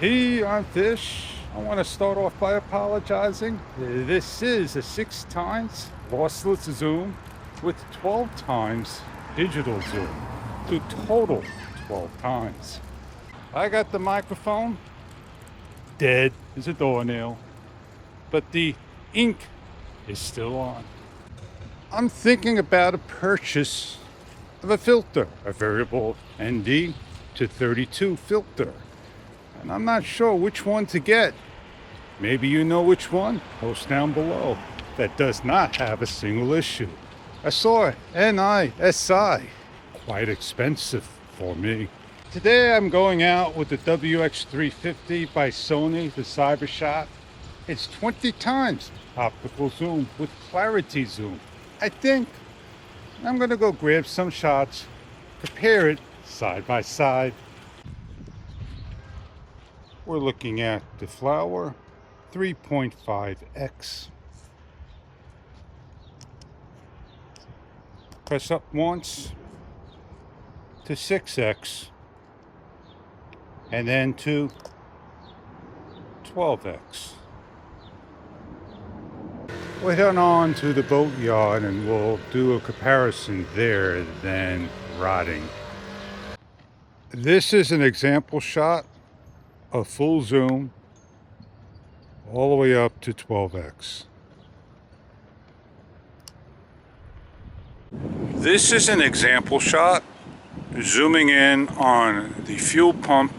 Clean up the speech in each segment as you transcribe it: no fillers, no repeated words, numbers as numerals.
Hey, I'm Fish. I want to start off by apologizing. This is a 6 times lossless zoom with 12 times digital zoom to total 12 times. I got the microphone dead as a doornail, but the ink is still on. I'm thinking about a purchase of a filter, a variable ND to 32 filter. And I'm not sure which one to get. Maybe you know which one? Post down below. That does not have a single issue. I saw NISI. Quite expensive for me. Today I'm going out with the WX-350 by Sony, the CyberShot. It's 20 times optical zoom with clarity zoom. I think I'm gonna go grab some shots, compare it side by side. We're looking at the flower 3.5x. Press up once to 6x and then to 12x. We'll head on to the boatyard and we'll do a comparison there, then rotting. This is an example shot of full zoom all the way up to 12x. This is an example shot zooming in on the fuel pump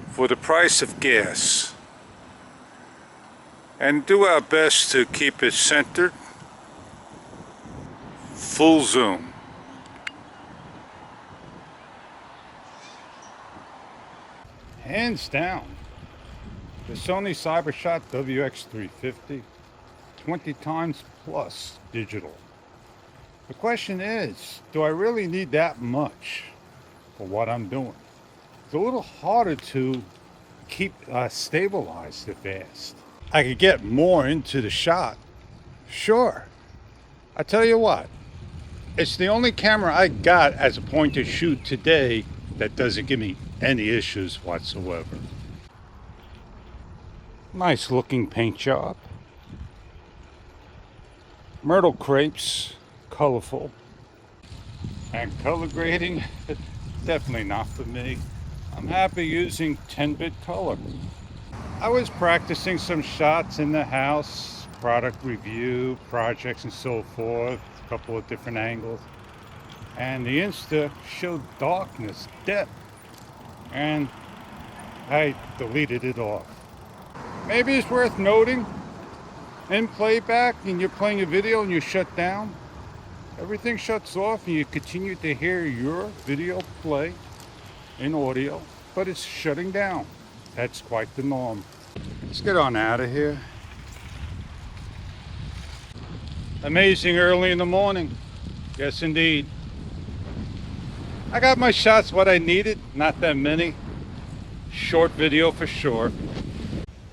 for the price of gas, and do our best to keep it centered. Full zoom. Hands down, the Sony CyberShot WX-350, 20 times plus digital. The question is, do I really need that much for what I'm doing? It's a little harder to keep stabilized at fast. I could get more into the shot, sure. I tell you what, it's the only camera I got as a point to shoot today that doesn't give me any issues whatsoever. Nice looking paint job. Myrtle crepes, colorful. And color grading, definitely not for me. I'm happy using 10-bit color. I was practicing some shots in the house, product review, projects and so forth, a couple of different angles. And the Insta showed darkness, depth, and I deleted it off. Maybe it's worth noting, in playback and you're playing a video and you shut down, everything shuts off and you continue to hear your video play in audio, but it's shutting down. That's quite the norm. Let's get on out of here. Amazing early in the morning. Yes, indeed. I got my shots what I needed, not that many. Short video for sure.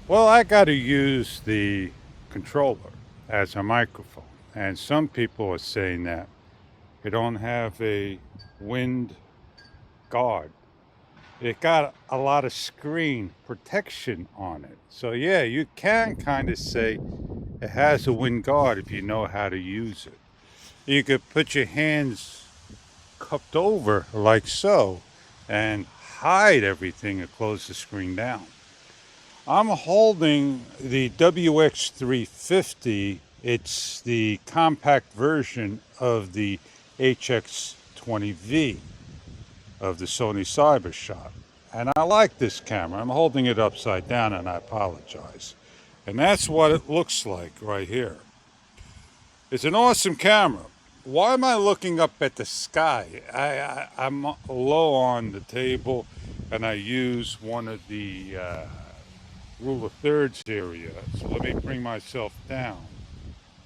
Well, I got to use the controller as a microphone. And some people are saying that you don't have a wind guard. It got a lot of screen protection on it. So yeah, you can kind of say it has a wind guard if you know how to use it. You could put your hands cupped over like so and hide everything and close the screen down. I'm holding the WX-350. It's the compact version of the HX20V of the Sony CyberShot. And I like this camera. I'm holding it upside down and I apologize. And that's what it looks like right here. It's an awesome camera. Why am I looking up at the sky? I'm low on the table and I use one of the rule of thirds area. So let me bring myself down.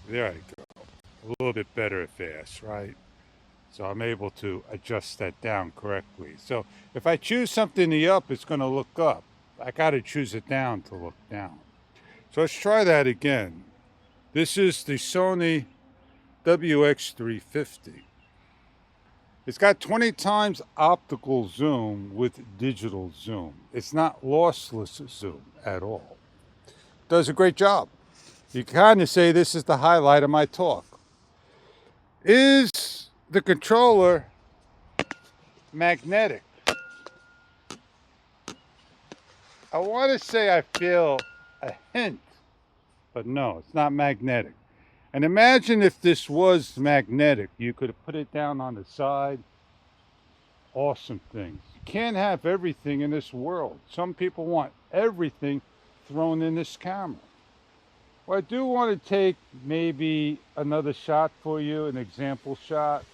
There I go. A little bit better at fast, right? So I'm able to adjust that down correctly. So if I choose something in the up, it's going to look up. I got to choose it down to look down. So let's try that again. This is the Sony WX-350. It's got 20 times optical zoom with digital zoom. It's not lossless zoom at all. Does a great job. You kind of say this is the highlight of my talk. Is the controller magnetic? I want to say I feel a hint, but no, it's not magnetic. And imagine if this was magnetic. You could have put it down on the side. Awesome things. You can't have everything in this world. Some people want everything thrown in this camera. Well, I do want to take maybe another shot for you, an example shot.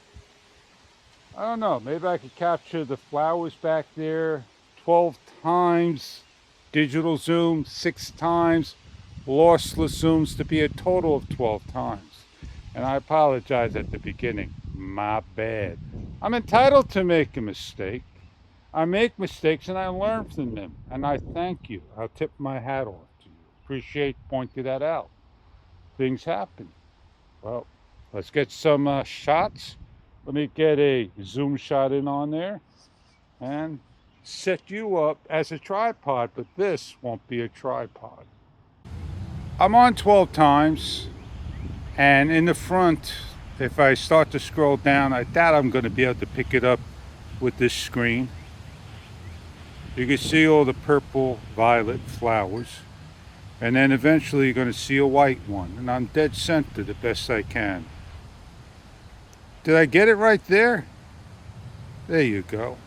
I don't know, maybe I could capture the flowers back there 12 times digital zoom, 6 times lossless zooms, to be a total of 12 times. And I apologize at the beginning. My bad. I'm entitled to make a mistake. I make mistakes and I learn from them. And I thank you. I'll tip my hat off to you. Appreciate pointing that out. Things happen. Well, let's get some shots. Let me get a zoom shot in on there and set you up as a tripod, but this won't be a tripod. I'm on 12 times, and in the front, if I start to scroll down, I doubt I'm going to be able to pick it up with this screen. You can see all the purple, violet flowers, and then eventually you're going to see a white one, and I'm dead center the best I can. Did I get it right there? There you go.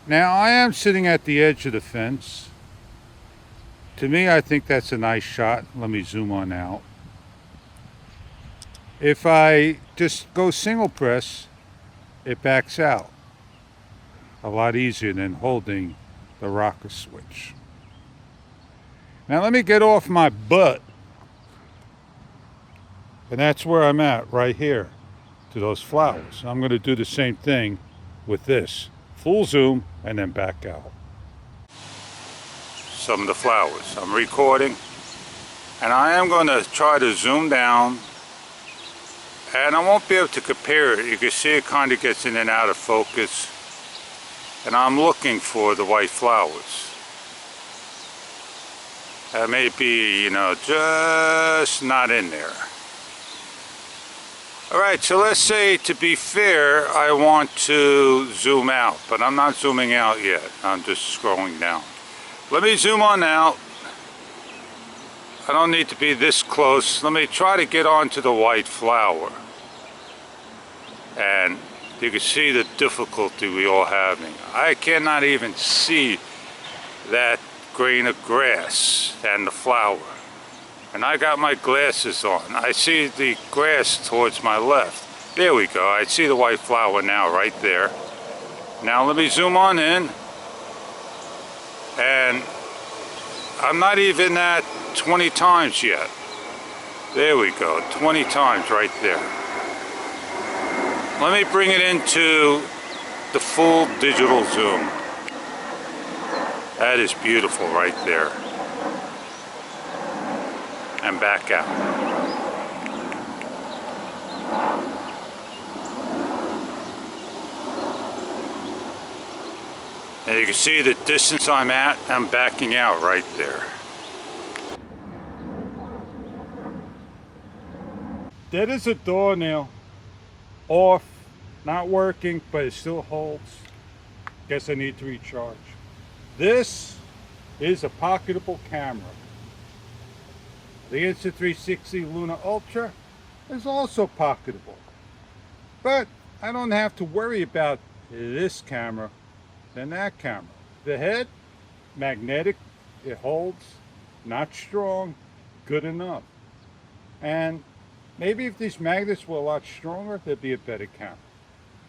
Now I am sitting at the edge of the fence. To me, I think that's a nice shot. Let me zoom on out. If I just go single press, it backs out. A lot easier than holding the rocker switch. Now let me get off my butt. And that's where I'm at, right here, to those flowers. I'm going to do the same thing with this. Full zoom and then back out. Some of the flowers. I'm recording. And I am going to try to zoom down. And I won't be able to compare it. You can see it kind of gets in and out of focus. And I'm looking for the white flowers. That may be, just not in there. Alright, so let's say, to be fair, I want to zoom out, but I'm not zooming out yet. I'm just scrolling down. Let me zoom on out. I don't need to be this close. Let me try to get onto the white flower. And you can see the difficulty we all having. I cannot even see that grain of grass and the flower. And I got my glasses on. I see the grass towards my left. There we go. I see the white flower now right there. Now let me zoom on in. And I'm not even at 20 times yet. There we go. 20 times right there. Let me bring it into the full digital zoom. That is beautiful right there. And back out. And you can see the distance I'm at. I'm backing out right there. That is a door nail. Off, not working, but it still holds. Guess I need to recharge. This is a pocketable camera. The Insta360 Luna Ultra is also pocketable. But I don't have to worry about this camera than that camera. The head, magnetic, it holds, not strong, good enough. And maybe if these magnets were a lot stronger, there'd be a better camera.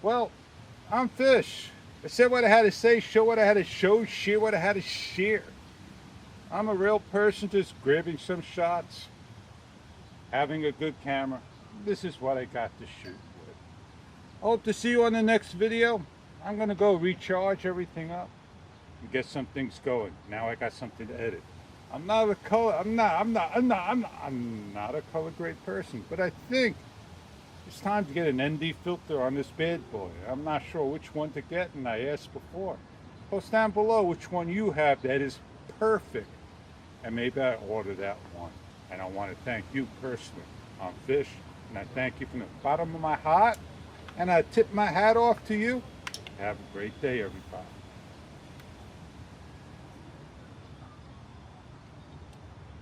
Well, I'm Fish. I said what I had to say, show what I had to show, share what I had to share. I'm a real person, just grabbing some shots, having a good camera. This is what I got to shoot with. I hope to see you on the next video. I'm gonna go recharge everything up and get some things going. Now I got something to edit. I'm not a color grade person, but I think It's time to get an ND filter on this bad boy. I'm not sure which one to get, and I asked before. Post down below which one you have that is perfect, and maybe I order that one. And I want to thank you personally on Fish, and I thank you from the bottom of my heart, and I tip my hat off to you. Have a great day, everybody.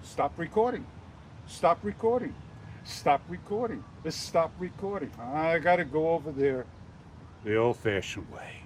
Stop recording. Stop recording. Stop recording. Let's stop recording. I gotta go over there the old-fashioned way.